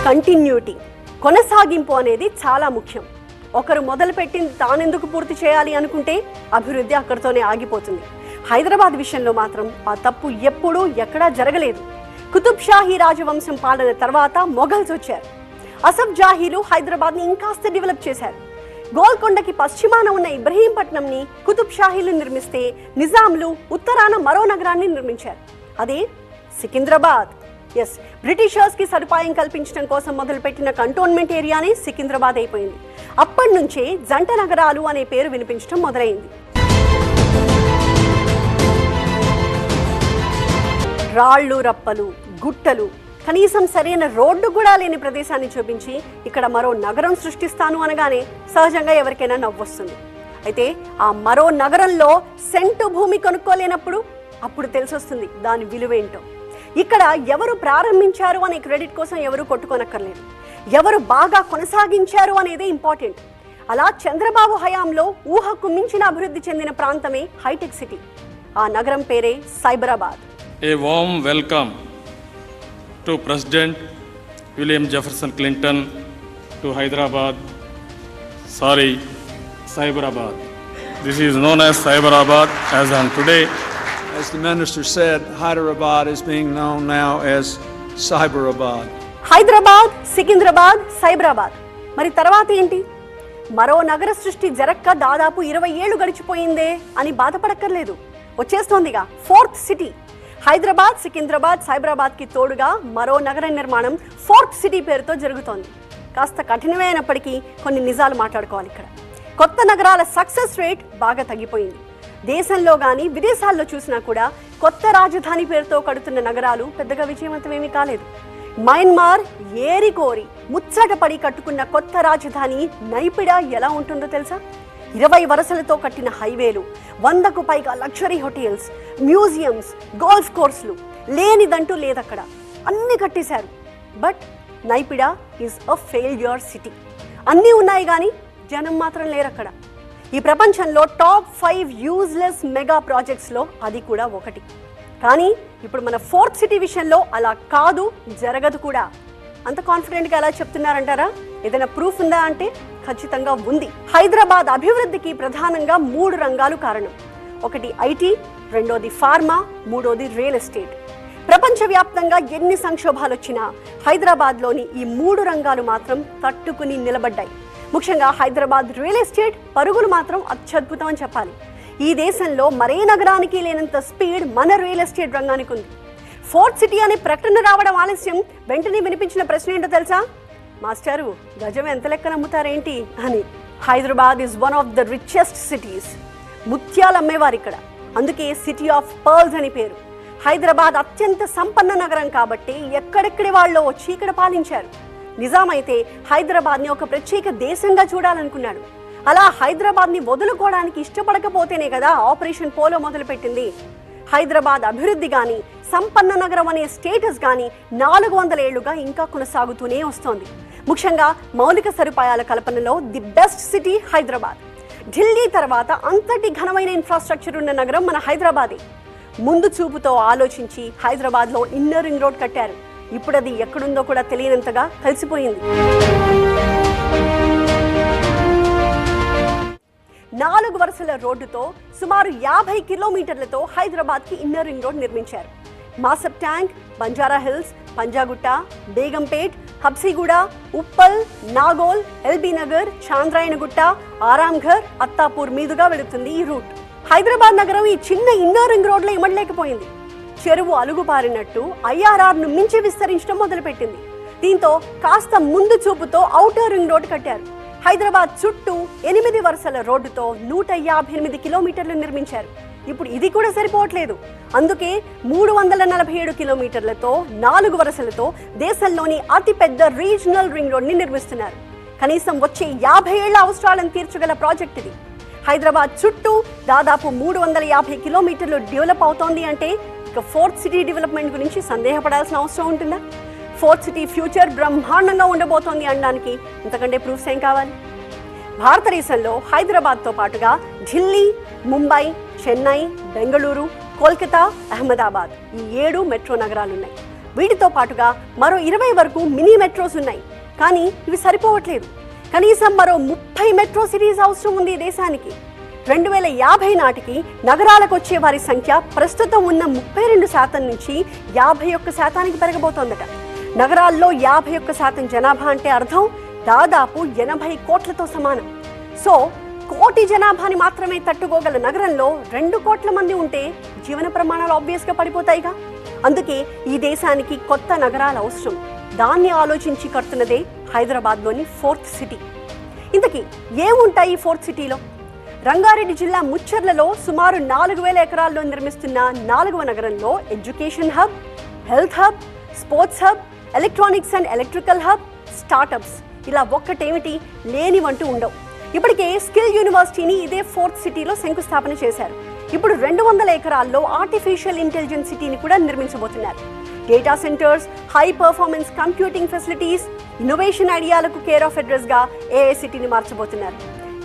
Continuity, కొనసాగింపు అనేది చాలా ముఖ్యం. ఒకరు మొదలుపెట్టింది తానెందుకు పూర్తి చేయాలి అనుకుంటే అభివృద్ధి అక్కడితోనే ఆగిపోతుంది. హైదరాబాద్ విషయంలో మాత్రం ఆ తప్పు ఎప్పుడూ ఎక్కడా జరగలేదు. కుతుబ్ షాహీ రాజవంశం పాలన తర్వాత మొఘల్స్ వచ్చారు. అసఫ్ జాహీలు హైదరాబాద్ని ఇంకాస్త డెవలప్ చేశారు. గోల్కొండకి పశ్చిమాన ఉన్న ఇబ్రహీంపట్నంని కుతుబ్ షాహీలు నిర్మిస్తే నిజాంలు ఉత్తరాన మరో నగరాన్ని నిర్మించారు. అదే సికింద్రాబాద్. ఎస్, బ్రిటిషర్స్ కి సదుపాయం కల్పించడం కోసం మొదలుపెట్టిన కంటోన్మెంట్ ఏరియానే సికింద్రాబాద్ అయిపోయింది. అప్పటి నుంచే జంట నగరాలు అనే పేరు వినిపించడం మొదలైంది. రాళ్ళు రప్పలు, గుట్టలు, కనీసం సరైన రోడ్డు కూడా లేని ప్రదేశాన్ని చూపించి ఇక్కడ మరో నగరం సృష్టిస్తాను అనగానే సహజంగా ఎవరికైనా నవ్వొస్తుంది. అయితే ఆ మరో నగరంలో సెంటు భూమి కొనుక్కోలేనప్పుడు అప్పుడు తెలిసొస్తుంది దాని విలువేంటో. ఇక్కడ ఎవరు ప్రారంభించారు అనే క్రెడిట్ కోసం ఎవరు కొట్టుకోనక్కర్లేదు, ఎవరు బాగా కొనసాగించారు అనేది ఇంపార్టెంట్. అలా చంద్రబాబు హయాంలో ఊహకు మించిన అభివృద్ధి చెందిన ప్రాంతమే హైటెక్ సిటీ. ఆ నగరం పేరే Cyberabad. A warm welcome to President William Jefferson Clinton to Hyderabad. Sorry, Cyberabad. This is known as Cyberabad as on today. As the minister said, Hyderabad is being known now as Cyberabad. Hyderabad, Secunderabad, Cyberabad. మరి తర్వాత ఏంటి? మరో నగర సృష్టి జరక్క దాదాపు 20 ఏళ్లు గడిచిపోయిందే అని బాధపడక్కర్లేదు. వచ్చేస్తోందిగా fourth city. Hyderabad, Secunderabad, సైబరాబాద్కి తోడుగా మరో నగర నిర్మాణం ఫోర్త్ సిటీ పేరుతో జరుగుతోంది. కాస్త కఠినమైనప్పటికీ కొన్ని నిజాలు మాట్లాడుకోవాలి ఇక్కడ. కొత్త నగరాల సక్సెస్ రేట్ బాగా తగ్గిపోయింది. దేశంలో కానీ విదేశాల్లో చూసినా కూడా కొత్త రాజధాని పేరుతో కడుతున్న నగరాలు పెద్దగా విజయవంతమేమీ కాలేదు. మయన్మార్ ఏరి కోరి ముచ్చటపడి కట్టుకున్న కొత్త రాజధాని నైపిడా ఎలా ఉంటుందో తెలుసా? 20 వరుసలతో కట్టిన హైవేలు, 100కు పైగా లగ్జరీ హోటల్స్, మ్యూజియంస్, గోల్ఫ్ కోర్సులు, లేనిదంటూ లేదక్కడ. అన్నీ కట్టేశారు. But Naypyidaw is a failure city. అన్నీ ఉన్నాయి కానీ జనం మాత్రం లేరక్కడ. ఈ ప్రపంచంలో టాప్ 5 యూజ్లెస్ మెగా ప్రాజెక్ట్స్లో అది కూడా ఒకటి. కానీ ఇప్పుడు మన ఫోర్త్ సిటీ విషయంలో అలా కాదు, జరగదు కూడా. అంత కాన్ఫిడెంట్గా ఎలా చెప్తున్నారంటారా? ఏదైనా ప్రూఫ్ ఉందా అంటే ఖచ్చితంగా ఉంది. హైదరాబాద్ అభివృద్ధికి ప్రధానంగా 3 రంగాలు కారణం. ఒకటి ఐటీ, రెండోది ఫార్మా, మూడోది రియల్ ఎస్టేట్. ప్రపంచవ్యాప్తంగా ఎన్ని సంక్షోభాలు వచ్చినా హైదరాబాద్లోని ఈ 3 రంగాలు మాత్రం తట్టుకుని నిలబడ్డాయి. ముఖ్యంగా హైదరాబాద్ రియల్ ఎస్టేట్ పరుగులు మాత్రం అత్యద్భుతం అని చెప్పాలి. ఈ దేశంలో మరే నగరానికి లేనంత స్పీడ్ మన రియల్ ఎస్టేట్ రంగానికి ఉంది. ఫోర్త్ సిటీ అనే ప్రకటన రావడం ఆలస్యం. వెంటనే వినిపించిన ప్రశ్న ఏంటో తెలుసా? మాస్టారు, గజం ఎంత లెక్కన అమ్ముతారేంటి అని. Hyderabad is one of the richest cities. ముత్యాలు అమ్మేవారు ఇక్కడ, అందుకే సిటీ ఆఫ్ పర్ల్స్ అని పేరు. హైదరాబాద్ అత్యంత సంపన్న నగరం కాబట్టి ఎక్కడెక్కడి వాళ్ళు వచ్చి ఇక్కడ పాలించారు. నిజాం అయితే హైదరాబాద్ని ఒక ప్రత్యేక దేశంగా చూడాలనుకున్నాడు. అలా హైదరాబాద్ని వదులుకోవడానికి ఇష్టపడకపోతేనే కదా ఆపరేషన్ పోలో మొదలుపెట్టింది. హైదరాబాద్ అభివృద్ధి కానీ, సంపన్న నగరం అనే స్టేటస్ కానీ 400 ఏళ్లుగా ఇంకా కొనసాగుతూనే వస్తోంది. ముఖ్యంగా మౌలిక సదుపాయాల కల్పనలో the best city Hyderabad. Delhi తర్వాత అంతటి ఘనమైన ఇన్ఫ్రాస్ట్రక్చర్ ఉన్న నగరం మన హైదరాబాదే. ముందు చూపుతో ఆలోచించి హైదరాబాద్లో ఇన్నర్ రింగ్ రోడ్ కట్టారు. ఇప్పుడు అది ఎక్కడుందో కూడా తెలియనంతగా కలిసిపోయింది. 4 వరుసల రోడ్డుతో సుమారు 50 కిలోమీటర్లతో హైదరాబాద్కి ఇన్నర్ రింగ్ రోడ్ నిర్మించారు. Masab tank, Banjara hills, Panjagutta, Begumpet, Habsiguda, Uppal, Nagole, LB Nagar, Chandrayangutta, Aramghar, Attapur మీదుగా వెళుతుంది ఈ రూట్. హైదరాబాద్ నగరం ఈ చిన్న ఇన్నర్ రింగ్ రోడ్లో ఇమడలేకపోయింది. చెరువు అలుగుపారినట్టు ఐఆర్ఆర్ను మించి విస్తరించడం మొదలుపెట్టింది. దీంతో కాస్త ముందు చూపుతో ఔటర్ రింగ్ రోడ్ కట్టారు. హైదరాబాద్ చుట్టూ 8 వరుసల రోడ్డుతో 158 కిలోమీటర్లు నిర్మించారు. ఇప్పుడు ఇది కూడా సరిపోవట్లేదు. అందుకే 347 కిలోమీటర్లతో 4 వరుసలతో దేశంలోని అతిపెద్ద రీజనల్ రింగ్ రోడ్ని నిర్మిస్తున్నారు. కనీసం వచ్చే 50 ఏళ్ల అవసరాలను తీర్చగల ప్రాజెక్ట్ ఇది. హైదరాబాద్ చుట్టూ దాదాపు 350 కిలోమీటర్లు డెవలప్ అవుతోంది అంటే ఇక ఫోర్త్ సిటీ డెవలప్మెంట్ గురించి సందేహపడాల్సిన అవసరం ఉంటుందా? ఫోర్త్ సిటీ ఫ్యూచర్ బ్రహ్మాండంగా ఉండబోతోంది అనడానికి ఇంతకంటే ప్రూఫ్స్ ఏం కావాలి? భారతదేశంలో హైదరాబాద్తో పాటుగా ఢిల్లీ, ముంబై, చెన్నై, బెంగళూరు, కోల్కతా, అహ్మదాబాద్ ఈ 7 మెట్రో నగరాలున్నాయి. వీటితో పాటుగా మరో 20 వరకు మినీ మెట్రోస్ ఉన్నాయి. కానీ ఇవి సరిపోవట్లేదు. కనీసం మరో 30 మెట్రో సిటీస్ అవసరం ఉంది ఈ దేశానికి. 2050 నాటికి నగరాలకు వచ్చే వారి సంఖ్య ప్రస్తుతం ఉన్న 32% నుంచి 51% పెరగబోతోందట. నగరాల్లో 51% జనాభా అంటే అర్థం దాదాపు 80 కోట్లతో సమానం. సో కోటి జనాభాని మాత్రమే తట్టుకోగల నగరంలో 2 కోట్ల మంది ఉంటే జీవన ప్రమాణాలు ఆబ్వియస్గా పడిపోతాయిగా. అందుకే ఈ దేశానికి కొత్త నగరాలు అవసరం. దాన్ని ఆలోచించి కడుతున్నదే హైదరాబాద్లోని 4th సిటీ. ఇంతకీ ఏముంటాయి ఈ 4th సిటీలో? రంగారెడ్డి జిల్లా ముచ్చర్లలో సుమారు 4000 ఎకరాల్లో నిర్మిస్తున్న 4వ నగరంలో education hub, health hub, sports hub, electronics and electrical hub, startups ఇలా ఒక్కటేమిటి లేనివంటూ ఉండవు. ఇప్పటికే స్కిల్ యూనివర్సిటీని ఇదే 4th సిటీలో శంకుస్థాపన చేశారు. ఇప్పుడు 200 ఎకరాల్లో ఆర్టిఫిషియల్ ఇంటెలిజెన్స్ సిటీని కూడా నిర్మించబోతున్నారు. Data centres, high performance computing facilities, innovation ఐడియాలకు కేర్ ఆఫ్ అడ్రస్ గా ఏఐ సిటీని మార్చబోతున్నారు.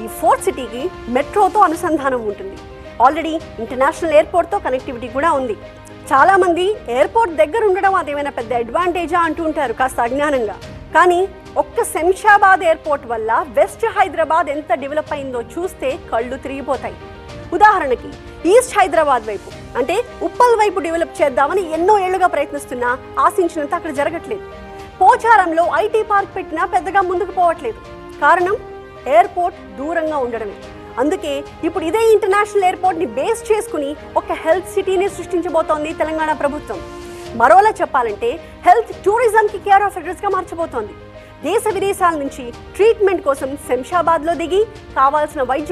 ఈ 4th సిటీకి మెట్రోతో అనుసంధానం ఉంటుంది. ఆల్రెడీ ఇంటర్నేషనల్ ఎయిర్పోర్ట్తో కనెక్టివిటీ కూడా ఉంది. చాలా మంది ఎయిర్పోర్ట్ దగ్గర ఉండడం అదేమైనా పెద్ద అడ్వాంటేజా అంటూ ఉంటారు కాస్త అజ్ఞానంగా. కానీ ఒక్క శంషాబాద్ ఎయిర్పోర్ట్ వల్ల వెస్ట్ హైదరాబాద్ ఎంత డెవలప్ అయిందో చూస్తే కళ్ళు తిరిగిపోతాయి. ఉదాహరణకి ఈస్ట్ హైదరాబాద్ వైపు అంటే ఉప్పల్ వైపు డెవలప్ చేద్దామని ఎన్నో ఏళ్లుగా ప్రయత్నిస్తున్నా ఆశించినంత అక్కడ జరగట్లేదు. పోచారంలో ఐటీ పార్క్ పెట్టినా పెద్దగా ముందుకు పోవట్లేదు. కారణం ఎయిర్పోర్ట్ దూరంగా ఉండడమే. అందుకే ఇప్పుడు ఇదే ఇంటర్నేషనల్ ఎయిర్పోర్ట్ ని బేస్ చేసుకుని ఒక హెల్త్ సిటీని సృష్టించబోతోంది తెలంగాణ ప్రభుత్వం. మరోలా చెప్పాలంటే హెల్త్ టూరిజం కి కేర్ ఆఫ్ అడ్రస్ గా మార్చబోతోంది. దేశ విదేశాల నుంచి ట్రీట్మెంట్ కోసం శంషాబాద్ లో దిగి కావాల్సిన వైద్య